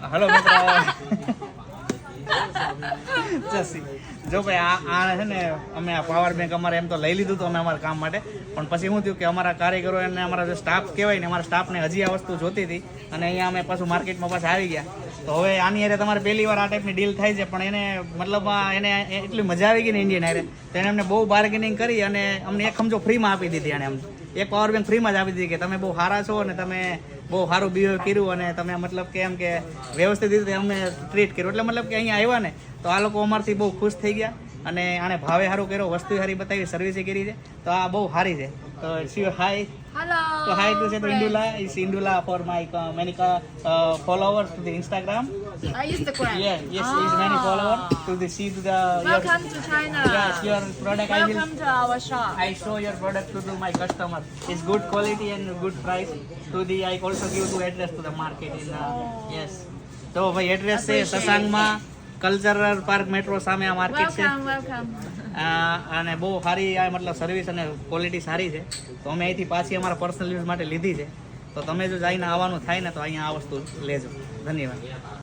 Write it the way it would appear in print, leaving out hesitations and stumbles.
Hello મિત્રો જો ભાઈ આ છે ને અમે આ પાવર બેંક અમારે એમ તો લઈ લીધું હતું અમે અમારા કામ માટે, પણ પછી શું થયું કે અમારા કારીગરો અને અમારા જે સ્ટાફ કહેવાય ને અમારા સ્ટાફને હજી આ વસ્તુ જોતી હતી અને અહીંયા અમે પાછું માર્કેટમાં પાછા આવી ગયા. તો હવે આની હારે તમારે પહેલી વાર આ ટાઈપની ડીલ થાય છે, પણ એને મતલબ એને એટલી મજા આવી ગઈ ને ઇન્ડિયન હારે, તો એને અમને બહુ બાર્ગેનિંગ કરી અને અમને એક સમજો ફ્રીમાં આપી દીધી. અને અમને એક પાવર બેંક ફ્રીમાં જ આપી દીધી કે તમે બહુ સારા છો અને તમે બહુ સારું બિહેવ કર્યું અને તમે મતલબ કે એમ કે વ્યવસ્થિત રીતે અમને ટ્રીટ કર્યું. એટલે મતલબ કે અહીંયા આવ્યા ને તો આ લોકો અમારથી બહુ ખુશ થઈ ગયા અને આને ભાવે સારું કર્યો, વસ્તુ સારી બતાવી, સર્વિસ કરી છે, તો આ બહુ સારી છે. તો હાય Hello. So hi to say to Indula is Indula for my many followers to the Instagram. Instagram. Yeah, yes, is many followers to the see to the. Welcome to China. Yes, your product. Welcome to our shop. I show your product to my customer. It's good quality and good price. To the I also give the address to the market in. Yes. તો ભાઈ address છે સસાંગમાં cultural park metro સામે આ market છે. Welcome. અને બહુ સારી આ મતલબ સર્વિસ અને ક્વોલિટી સારી છે. તો અમે અહીંથી પાછી અમારા પર્સનલ યુઝ માટે લીધી છે. તો તમે જો જઈને આવવાનું થાય ને તો અહીંયા આ વસ્તુ લેજો. ધન્યવાદ.